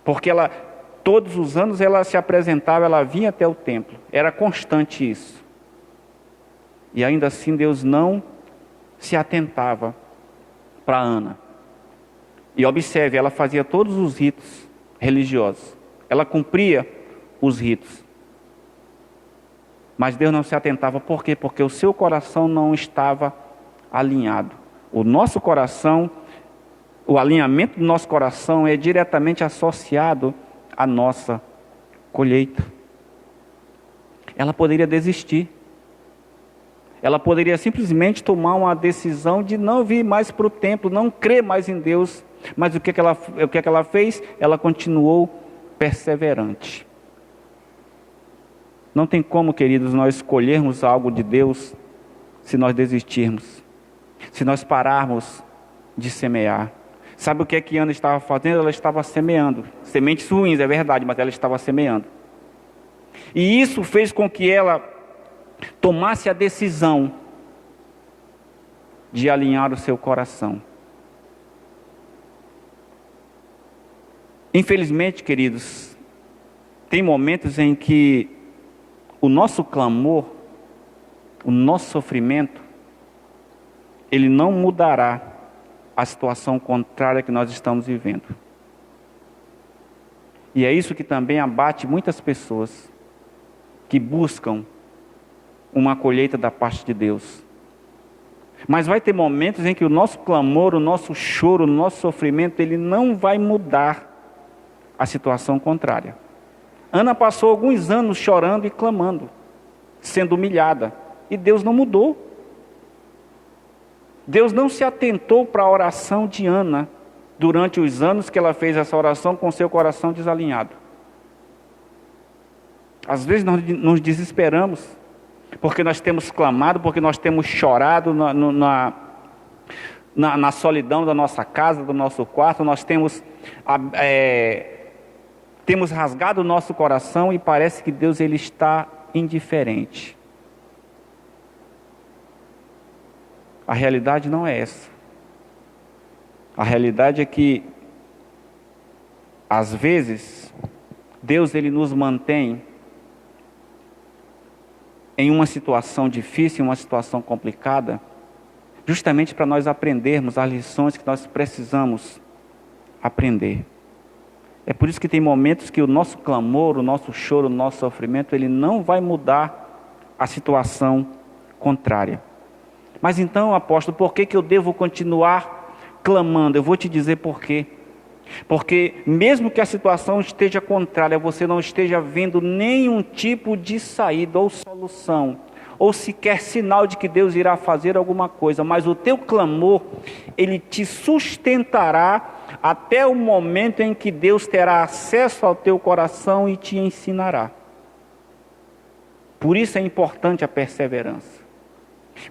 Porque todos os anos ela se apresentava, ela vinha até o templo. Era constante isso. E ainda assim Deus não se atentava para Ana. E observe, ela fazia todos os ritos religiosos. Ela cumpria os ritos. Mas Deus não se atentava. Por quê? Porque o seu coração não estava alinhado. O nosso coração, o alinhamento do nosso coração é diretamente associado à nossa colheita. Ela poderia desistir. Ela poderia simplesmente tomar uma decisão de não vir mais para o templo, não crer mais em Deus. Mas o que ela fez? Ela continuou perseverante. Não tem como, queridos, nós escolhermos algo de Deus se nós desistirmos. Se nós pararmos de semear. Sabe o que é que Ana estava fazendo? Ela estava semeando. Sementes ruins, é verdade, mas ela estava semeando. E isso fez com que ela tomasse a decisão de alinhar o seu coração. Infelizmente, queridos, tem momentos em que o nosso clamor, o nosso sofrimento, ele não mudará a situação contrária que nós estamos vivendo. E é isso que também abate muitas pessoas que buscam uma colheita da parte de Deus. Mas vai ter momentos em que o nosso clamor, o nosso choro, o nosso sofrimento, ele não vai mudar a situação contrária. Ana passou alguns anos chorando e clamando, sendo humilhada, e Deus não mudou. Deus não se atentou para a oração de Ana durante os anos que ela fez essa oração com seu coração desalinhado. Às vezes nós nos desesperamos, porque nós temos clamado, porque nós temos chorado na solidão da nossa casa, do nosso quarto, nós temos rasgado o nosso coração e parece que Deus ele está indiferente. A realidade não é essa. A realidade é que, às vezes, Deus ele nos mantém em uma situação difícil, em uma situação complicada, justamente para nós aprendermos as lições que nós precisamos aprender. É por isso que tem momentos que o nosso clamor, o nosso choro, o nosso sofrimento, ele não vai mudar a situação contrária. Mas então, apóstolo, por que eu devo continuar clamando? Eu vou te dizer por quê. Porque mesmo que a situação esteja contrária, você não esteja vendo nenhum tipo de saída ou solução, ou sequer sinal de que Deus irá fazer alguma coisa, mas o teu clamor, ele te sustentará até o momento em que Deus terá acesso ao teu coração e te ensinará. Por isso é importante a perseverança.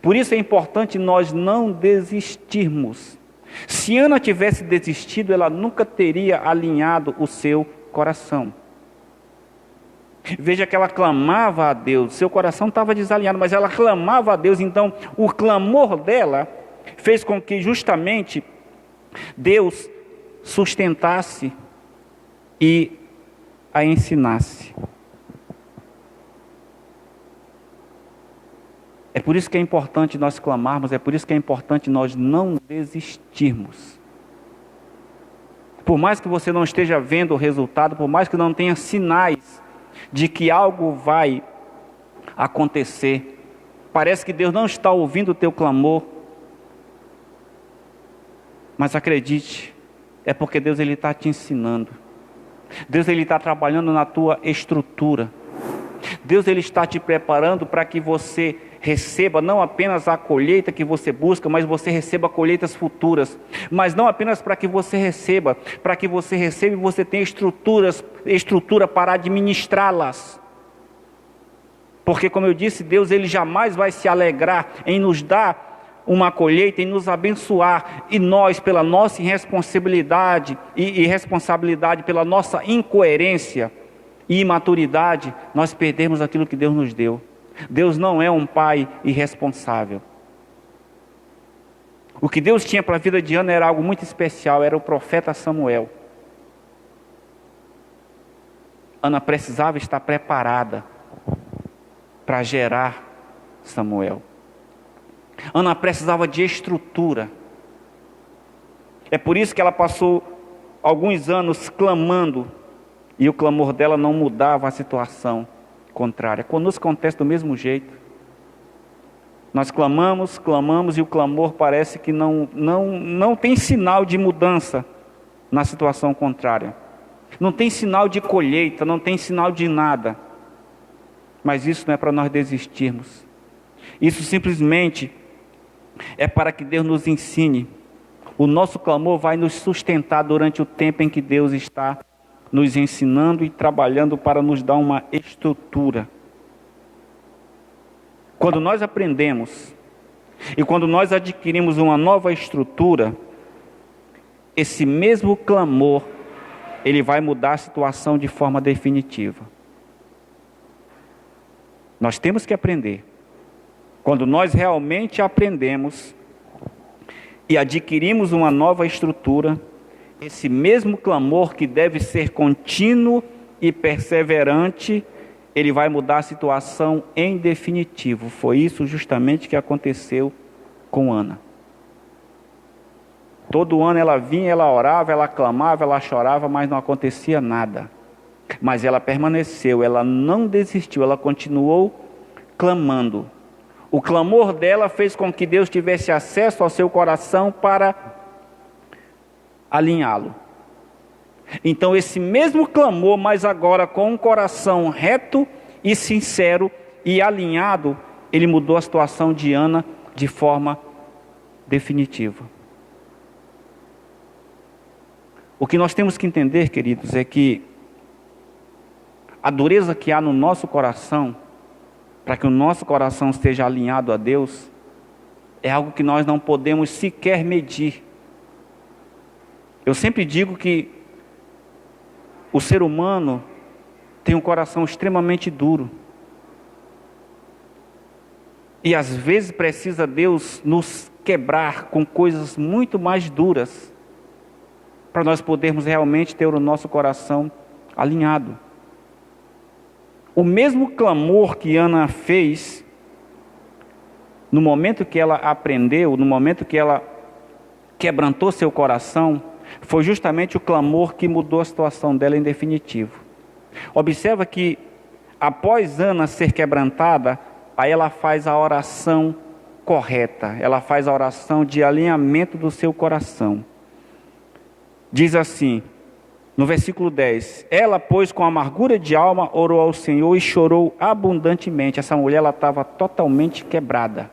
Por isso é importante nós não desistirmos. Se Ana tivesse desistido, ela nunca teria alinhado o seu coração. Veja que ela clamava a Deus, seu coração estava desalinhado, mas ela clamava a Deus, então o clamor dela fez com que justamente Deus sustentasse e a ensinasse. É por isso que é importante nós clamarmos, é por isso que é importante nós não desistirmos. Por mais que você não esteja vendo o resultado, por mais que não tenha sinais de que algo vai acontecer, parece que Deus não está ouvindo o teu clamor, mas acredite, é porque Deus ele está te ensinando. Deus ele está trabalhando na tua estrutura. Deus ele está te preparando para que você receba não apenas a colheita que você busca, mas você receba colheitas futuras. Mas não apenas para que você receba e você tenha estrutura para administrá-las. Porque, como eu disse, Deus ele jamais vai se alegrar em nos dar uma colheita, em nos abençoar, e nós, pela nossa irresponsabilidade e responsabilidade, pela nossa incoerência e imaturidade, nós perdemos aquilo que Deus nos deu. Deus não é um pai irresponsável. O que Deus tinha para a vida de Ana era algo muito especial, era o profeta Samuel. Ana precisava estar preparada para gerar Samuel. Ana precisava de estrutura. É por isso que ela passou alguns anos clamando, e o clamor dela não mudava a situação contrária. Conosco acontece do mesmo jeito. Nós clamamos e o clamor parece que não tem sinal de mudança na situação contrária. Não tem sinal de colheita, não tem sinal de nada. Mas isso não é para nós desistirmos. Isso simplesmente é para que Deus nos ensine. O nosso clamor vai nos sustentar durante o tempo em que Deus está nos ensinando e trabalhando para nos dar uma estrutura. Quando nós aprendemos e quando nós adquirimos uma nova estrutura, esse mesmo clamor, ele vai mudar a situação de forma definitiva. Nós temos que aprender. Quando nós realmente aprendemos e adquirimos uma nova estrutura, esse mesmo clamor que deve ser contínuo e perseverante, ele vai mudar a situação em definitivo. Foi isso justamente que aconteceu com Ana. Todo ano ela vinha, ela orava, ela clamava, ela chorava, mas não acontecia nada. Mas ela permaneceu, ela não desistiu, ela continuou clamando. O clamor dela fez com que Deus tivesse acesso ao seu coração para alinhá-lo. Então esse mesmo clamor, mas agora com um coração reto e sincero e alinhado, ele mudou a situação de Ana de forma definitiva. O que nós temos que entender, queridos, é que a dureza que há no nosso coração, para que o nosso coração esteja alinhado a Deus, é algo que nós não podemos sequer medir. Eu sempre digo que o ser humano tem um coração extremamente duro. E às vezes precisa Deus nos quebrar com coisas muito mais duras, para nós podermos realmente ter o nosso coração alinhado. O mesmo clamor que Ana fez, no momento que ela aprendeu, no momento que ela quebrantou seu coração, foi justamente o clamor que mudou a situação dela em definitivo. Observa que após Ana ser quebrantada, aí ela faz a oração correta, ela faz a oração de alinhamento do seu coração. Diz assim, no versículo 10, ela, pois, com amargura de alma, orou ao Senhor e chorou abundantemente. Essa mulher, ela estava totalmente quebrada.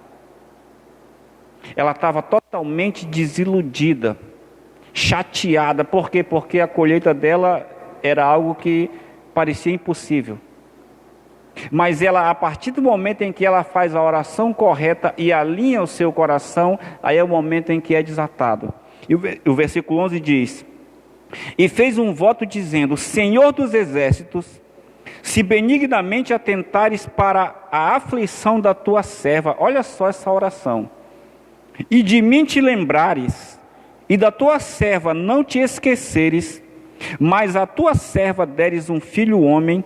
Ela estava totalmente desiludida, chateada. Por quê? Porque a colheita dela era algo que parecia impossível. Mas ela, a partir do momento em que ela faz a oração correta e alinha o seu coração, aí é o momento em que é desatado. E o versículo 11 diz, e fez um voto dizendo, Senhor dos exércitos, se benignamente atentares para a aflição da tua serva, olha só essa oração, e de mim te lembrares, e da tua serva não te esqueceres, mas a tua serva deres um filho homem,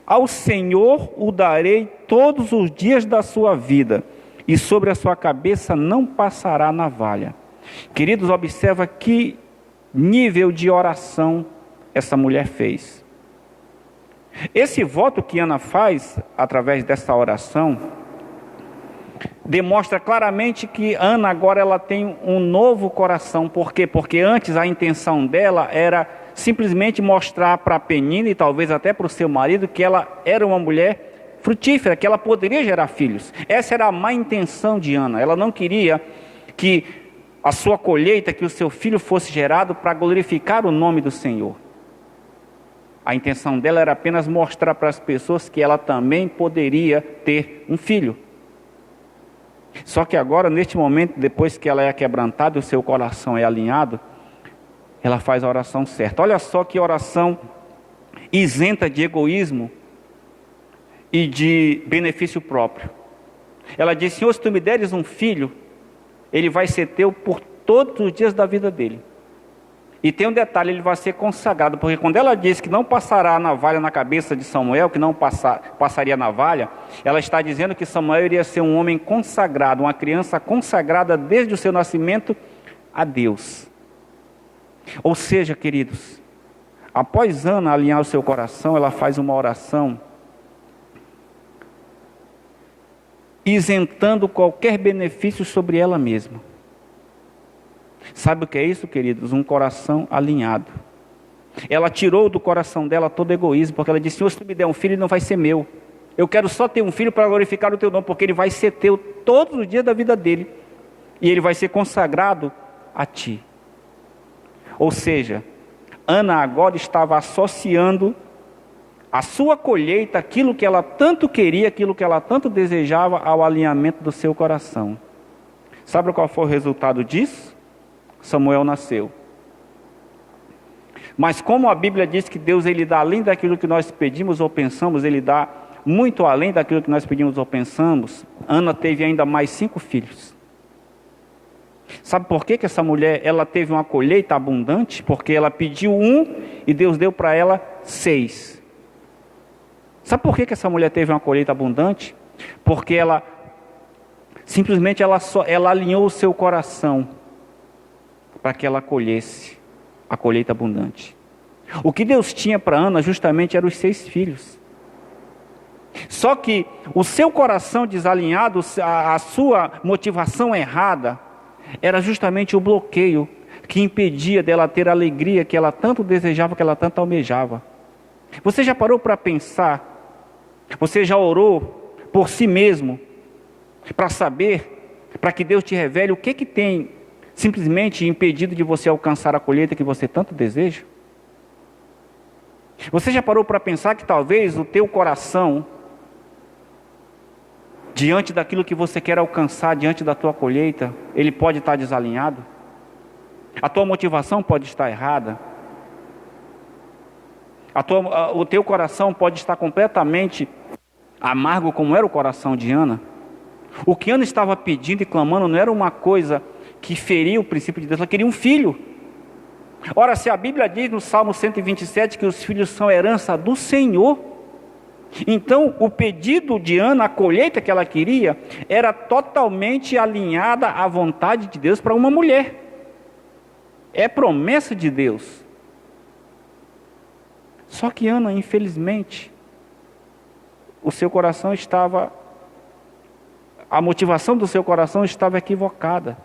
ao Senhor o darei todos os dias da sua vida, e sobre a sua cabeça não passará navalha. Queridos, observa que nível de oração essa mulher fez. Esse voto que Ana faz, através dessa oração, demonstra claramente que Ana agora ela tem um novo coração. Por quê? Porque antes a intenção dela era simplesmente mostrar para Penina e talvez até para o seu marido que ela era uma mulher frutífera, que ela poderia gerar filhos. Essa era a má intenção de Ana. Ela não queria que a sua colheita, que o seu filho fosse gerado para glorificar o nome do Senhor. A intenção dela era apenas mostrar para as pessoas que ela também poderia ter um filho. Só que agora, neste momento, depois que ela é quebrantada e o seu coração é alinhado, ela faz a oração certa. Olha só que oração isenta de egoísmo e de benefício próprio. Ela diz, Senhor, se tu me deres um filho, ele vai ser teu por todos os dias da vida dele. E tem um detalhe, ele vai ser consagrado, porque quando ela diz que não passará a navalha na cabeça de Samuel, que não passaria a navalha, ela está dizendo que Samuel iria ser um homem consagrado, uma criança consagrada desde o seu nascimento a Deus. Ou seja, queridos, após Ana alinhar o seu coração, ela faz uma oração isentando qualquer benefício sobre ela mesma. Sabe o que é isso, queridos? Um coração alinhado. Ela tirou do coração dela todo egoísmo, porque ela disse, Senhor, se tu me der um filho, ele não vai ser meu. Eu quero só ter um filho para glorificar o teu nome, porque ele vai ser teu todos os dias da vida dele. E ele vai ser consagrado a ti. Ou seja, Ana agora estava associando a sua colheita, aquilo que ela tanto queria, aquilo que ela tanto desejava, ao alinhamento do seu coração. Sabe qual foi o resultado disso? Samuel nasceu. Mas como a Bíblia diz que Deus ele dá além daquilo que nós pedimos ou pensamos, ele dá muito além daquilo que nós pedimos ou pensamos, Ana teve ainda mais 5 filhos. Sabe por que essa mulher ela teve uma colheita abundante? Porque ela pediu 1 e Deus deu para ela 6. Sabe por que essa mulher teve uma colheita abundante? Porque ela simplesmente ela alinhou o seu coração para que ela colhesse a colheita abundante. O que Deus tinha para Ana justamente eram os 6 filhos. Só que o seu coração desalinhado, a sua motivação errada, era justamente o bloqueio que impedia dela ter a alegria que ela tanto desejava, que ela tanto almejava. Você já parou para pensar? Você já orou por si mesmo para saber, para que Deus te revele o que tem simplesmente impedido de você alcançar a colheita que você tanto deseja? Você já parou para pensar que talvez o teu coração, diante daquilo que você quer alcançar, diante da tua colheita, ele pode estar desalinhado? A tua motivação pode estar errada? O teu coração pode estar completamente amargo, como era o coração de Ana? O que Ana estava pedindo e clamando não era uma coisa que feria o princípio de Deus, ela queria um filho. Ora, se a Bíblia diz no Salmo 127 que os filhos são herança do Senhor, então o pedido de Ana, a colheita que ela queria, era totalmente alinhada à vontade de Deus para uma mulher. É promessa de Deus. Só que Ana, infelizmente, o seu coração estava, a motivação do seu coração estava equivocada.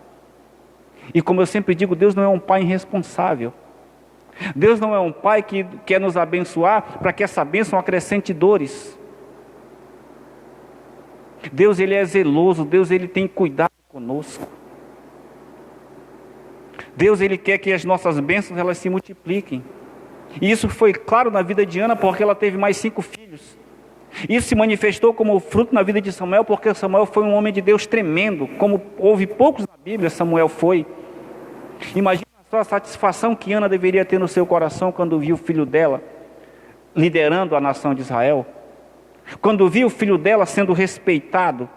E como eu sempre digo, Deus não é um pai irresponsável. Deus não é um pai que quer nos abençoar para que essa bênção acrescente dores. Deus, ele é zeloso, Deus, ele tem cuidado conosco. Deus, ele quer que as nossas bênçãos elas se multipliquem. E isso foi claro na vida de Ana, porque ela teve mais 5 filhos. Isso se manifestou como fruto na vida de Samuel, porque Samuel foi um homem de Deus tremendo, como houve poucos na Bíblia, Samuel foi. Imagina só a satisfação que Ana deveria ter no seu coração quando viu o filho dela liderando a nação de Israel, quando viu o filho dela sendo respeitado,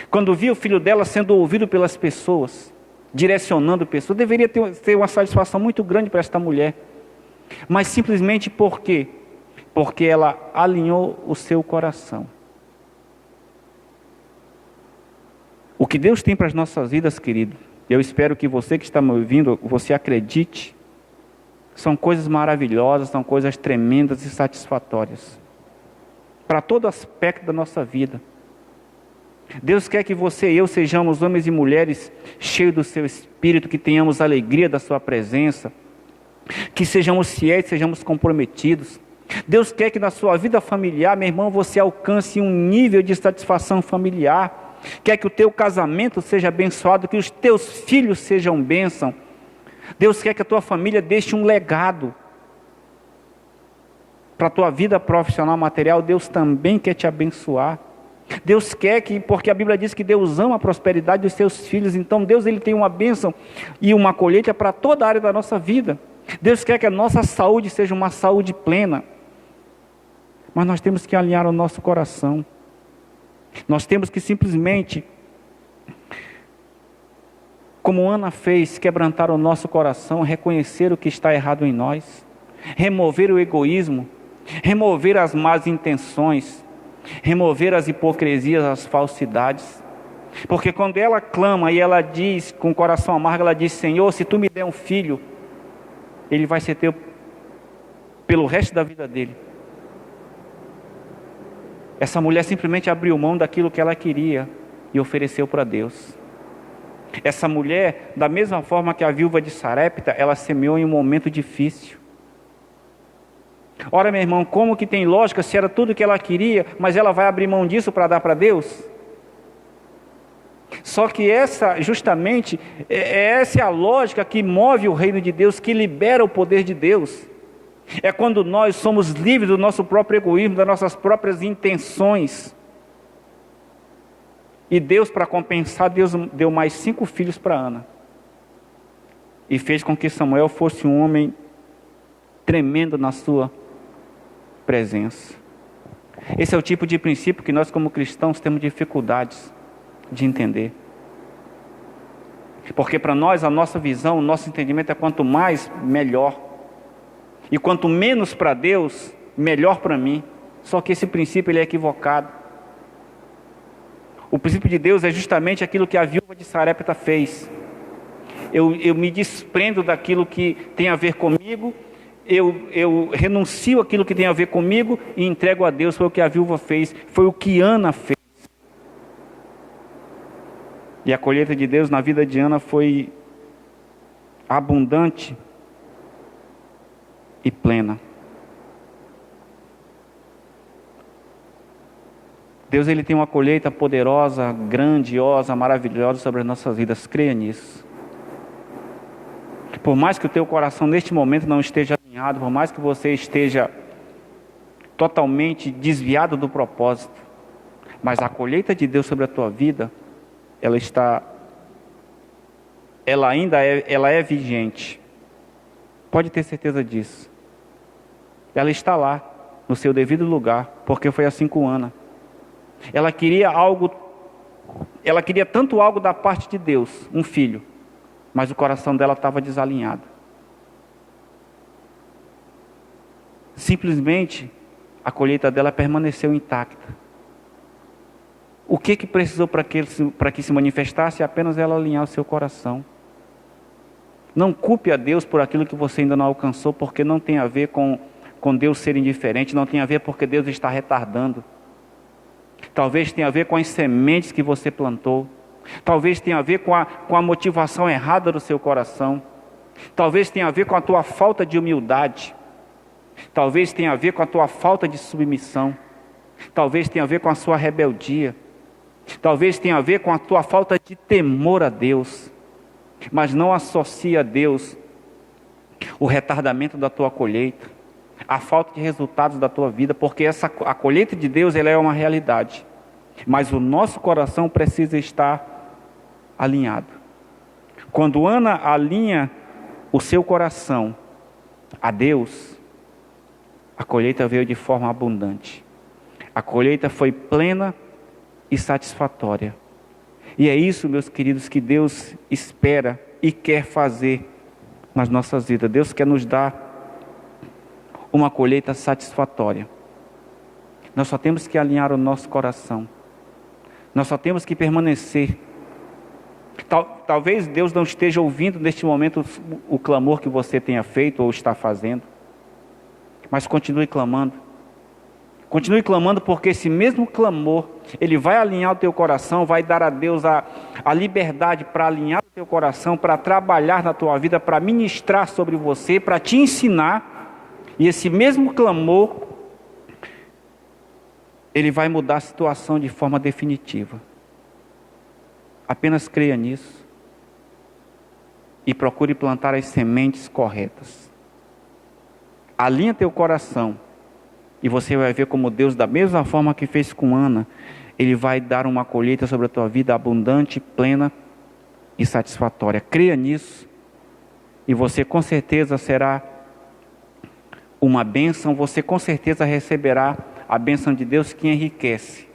quando viu o filho dela sendo ouvido pelas pessoas, direcionando pessoas. Deveria ter uma satisfação muito grande para esta mulher, mas simplesmente por quê? Porque ela alinhou o seu coração. O que Deus tem para as nossas vidas, querido, eu espero que você que está me ouvindo, você acredite, são coisas maravilhosas, são coisas tremendas e satisfatórias, para todo aspecto da nossa vida. Deus quer que você e eu sejamos homens e mulheres cheios do seu Espírito, que tenhamos alegria da sua presença, que sejamos fiéis, sejamos comprometidos. Deus quer que na sua vida familiar, meu irmão, você alcance um nível de satisfação familiar. Quer que o teu casamento seja abençoado, que os teus filhos sejam bênção. Deus quer que a tua família deixe um legado. Para a tua vida profissional, material, Deus também quer te abençoar. Deus quer que, porque a Bíblia diz que Deus ama a prosperidade dos seus filhos, então Deus, ele tem uma bênção e uma colheita para toda a área da nossa vida. Deus quer que a nossa saúde seja uma saúde plena, mas nós temos que alinhar o nosso coração. Nós temos que simplesmente, como Ana fez, quebrantar o nosso coração, reconhecer o que está errado em nós, remover o egoísmo, remover as más intenções, remover as hipocrisias, as falsidades. Porque quando ela clama e ela diz, com o coração amargo, ela diz: Senhor, se tu me der um filho, ele vai ser teu pelo resto da vida dele. Essa mulher simplesmente abriu mão daquilo que ela queria e ofereceu para Deus. Essa mulher, da mesma forma que a viúva de Sarepta, ela semeou em um momento difícil. Ora, meu irmão, como que tem lógica se era tudo que ela queria, mas ela vai abrir mão disso para dar para Deus? Só que essa é a lógica que move o reino de Deus, que libera o poder de Deus. É quando nós somos livres do nosso próprio egoísmo, das nossas próprias intenções. E Deus, para compensar, Deus deu mais 5 filhos para Ana. E fez com que Samuel fosse um homem tremendo na sua presença. Esse é o tipo de princípio que nós, como cristãos, temos dificuldades de entender. Porque para nós, a nossa visão, o nosso entendimento é quanto mais, melhor. E quanto menos para Deus, melhor para mim. Só que esse princípio ele é equivocado. O princípio de Deus é justamente aquilo que a viúva de Sarepta fez. Eu me desprendo daquilo que tem a ver comigo, eu renuncio àquilo que tem a ver comigo e entrego a Deus. Foi o que a viúva fez, foi o que Ana fez. E a colheita de Deus na vida de Ana foi abundante e plena. Deus, ele tem uma colheita poderosa, grandiosa, maravilhosa sobre as nossas vidas. Creia nisso. Por mais que o teu coração neste momento não esteja alinhado, por mais que você esteja totalmente desviado do propósito, mas a colheita de Deus sobre a tua vida, ela é vigente. Pode ter certeza disso. Ela está lá, no seu devido lugar, porque foi assim com Ana. Ela queria tanto algo da parte de Deus, um filho, mas o coração dela estava desalinhado. Simplesmente, a colheita dela permaneceu intacta. O que precisou para que se manifestasse? Apenas ela alinhar o seu coração. Não culpe a Deus por aquilo que você ainda não alcançou, porque não tem a ver com Deus ser indiferente, não tem a ver porque Deus está retardando. Talvez tenha a ver com as sementes que você plantou. Talvez tenha a ver com a motivação errada do seu coração. Talvez tenha a ver com a tua falta de humildade. Talvez tenha a ver com a tua falta de submissão. Talvez tenha a ver com a sua rebeldia. Talvez tenha a ver com a tua falta de temor a Deus. Mas não associe a Deus o retardamento da tua colheita, a falta de resultados da tua vida, porque a colheita de Deus, ela é uma realidade. Mas o nosso coração precisa estar alinhado. Quando Ana alinha o seu coração a Deus, a colheita veio de forma abundante. A colheita foi plena e satisfatória. E é isso, meus queridos, que Deus espera e quer fazer nas nossas vidas. Deus quer nos dar uma colheita satisfatória. Nós só temos que alinhar o nosso coração. Nós só temos que permanecer. Talvez Deus não esteja ouvindo neste momento o clamor que você tenha feito ou está fazendo. Mas continue clamando. Continue clamando, porque esse mesmo clamor, ele vai alinhar o teu coração, vai dar a Deus a liberdade para alinhar o teu coração, para trabalhar na tua vida, para ministrar sobre você, para te ensinar. E esse mesmo clamor, ele vai mudar a situação de forma definitiva. Apenas creia nisso e procure plantar as sementes corretas. Alinha teu coração e você vai ver como Deus, da mesma forma que fez com Ana, Ele vai dar uma colheita sobre a tua vida abundante, plena e satisfatória. Creia nisso e você com certeza será uma bênção, você com certeza receberá a bênção de Deus que enriquece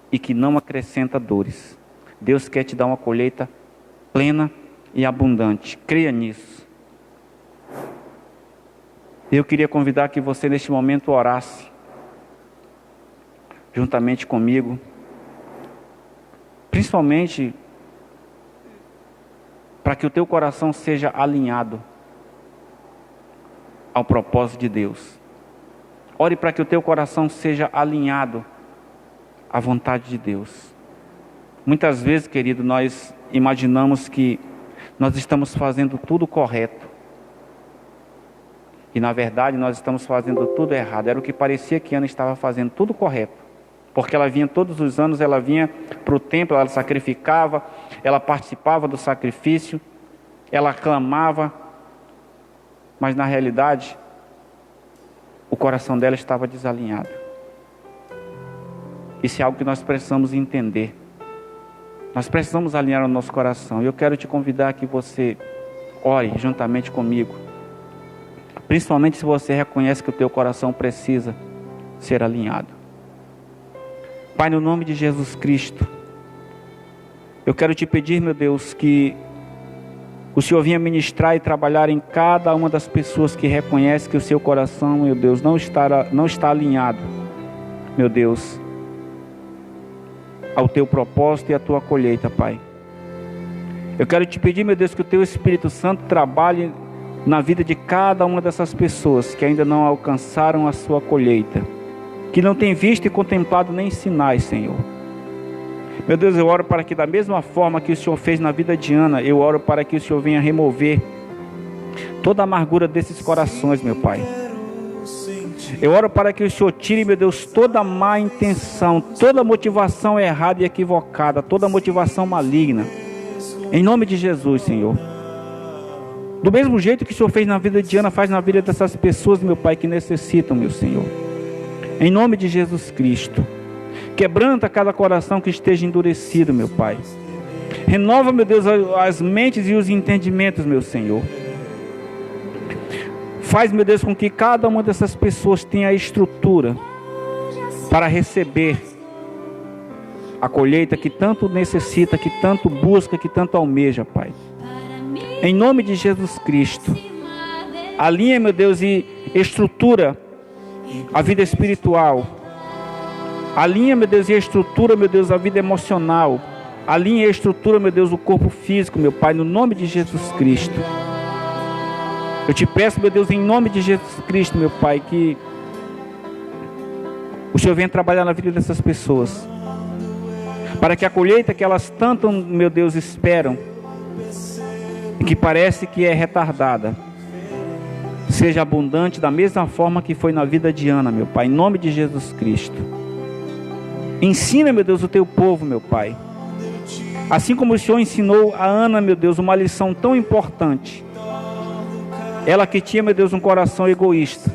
e que não acrescenta dores. Deus quer te dar uma colheita plena e abundante. Creia nisso. Eu queria convidar que você neste momento orasse juntamente comigo, principalmente para que o teu coração seja alinhado ao propósito de Deus. Ore para que o teu coração seja alinhado à vontade de Deus. Muitas vezes, querido, nós imaginamos que nós estamos fazendo tudo correto. E na verdade nós estamos fazendo tudo errado. Era o que parecia que Ana estava fazendo tudo correto. Porque ela vinha todos os anos, ela vinha para o templo, ela sacrificava, ela participava do sacrifício, ela clamava. Mas na realidade, o coração dela estava desalinhado. Isso é algo que nós precisamos entender. Nós precisamos alinhar o nosso coração. E eu quero te convidar que você ore juntamente comigo. Principalmente se você reconhece que o teu coração precisa ser alinhado. Pai, no nome de Jesus Cristo, eu quero te pedir, meu Deus, que o Senhor venha ministrar e trabalhar em cada uma das pessoas que reconhece que o seu coração, meu Deus, não está alinhado, meu Deus, ao teu propósito e à tua colheita, Pai. Eu quero te pedir, meu Deus, que o teu Espírito Santo trabalhe na vida de cada uma dessas pessoas que ainda não alcançaram a sua colheita, que não tem visto e contemplado nem sinais, Senhor. Meu Deus, eu oro para que da mesma forma que o Senhor fez na vida de Ana, eu oro para que o Senhor venha remover toda a amargura desses corações, meu Pai. Eu oro para que o Senhor tire, meu Deus, toda má intenção, toda motivação errada e equivocada, toda motivação maligna. Em nome de Jesus, Senhor. Do mesmo jeito que o Senhor fez na vida de Ana, faz na vida dessas pessoas, meu Pai, que necessitam, meu Senhor. Em nome de Jesus Cristo. Quebranta cada coração que esteja endurecido, meu Pai. Renova, meu Deus, as mentes e os entendimentos, meu Senhor. Faz, meu Deus, com que cada uma dessas pessoas tenha a estrutura para receber a colheita que tanto necessita, que tanto busca, que tanto almeja, Pai. Em nome de Jesus Cristo. Alinha, meu Deus, e estrutura a vida espiritual. Alinha, meu Deus, e estrutura, meu Deus, a vida emocional. Alinha e estrutura, meu Deus, o corpo físico, meu Pai, no nome de Jesus Cristo. Eu te peço, meu Deus, em nome de Jesus Cristo, meu Pai, que o Senhor venha trabalhar na vida dessas pessoas, para que a colheita que elas tanto, meu Deus, esperam, e que parece que é retardada, seja abundante da mesma forma que foi na vida de Ana, meu Pai, em nome de Jesus Cristo. Ensina, meu Deus, o teu povo, meu Pai. Assim como o Senhor ensinou a Ana, meu Deus, uma lição tão importante. Ela que tinha, meu Deus, um coração egoísta.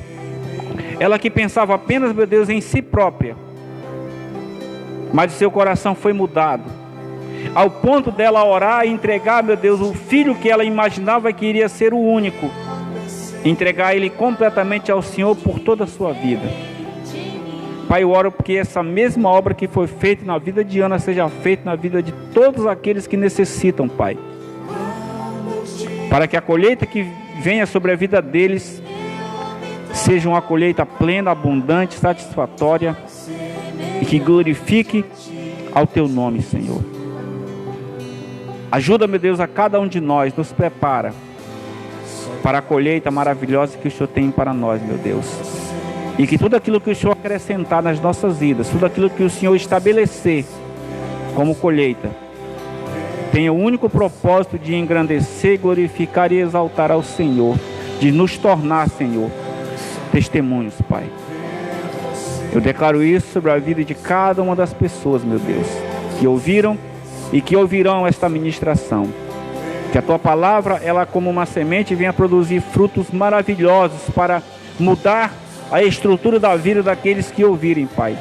Ela que pensava apenas, meu Deus, em si própria. Mas o seu coração foi mudado. Ao ponto dela orar e entregar, meu Deus, o filho que ela imaginava que iria ser o único. Entregar ele completamente ao Senhor por toda a sua vida. Pai, eu oro porque essa mesma obra que foi feita na vida de Ana seja feita na vida de todos aqueles que necessitam, Pai. Para que a colheita que venha sobre a vida deles seja uma colheita plena, abundante, satisfatória e que glorifique ao Teu nome, Senhor. Ajuda, meu Deus, a cada um de nós, nos prepara para a colheita maravilhosa que o Senhor tem para nós, meu Deus. E que tudo aquilo que o Senhor acrescentar nas nossas vidas, tudo aquilo que o Senhor estabelecer como colheita, tenha o único propósito de engrandecer, glorificar e exaltar ao Senhor, de nos tornar, Senhor, testemunhos, Pai. Eu declaro isso sobre a vida de cada uma das pessoas, meu Deus, que ouviram e que ouvirão esta ministração. Que a Tua palavra, ela como uma semente, venha produzir frutos maravilhosos para mudar a estrutura da vida daqueles que ouvirem, Pai.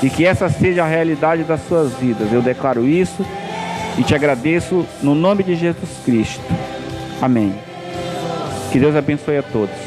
E que essa seja a realidade das suas vidas. Eu declaro isso e te agradeço no nome de Jesus Cristo. Amém. Que Deus abençoe a todos.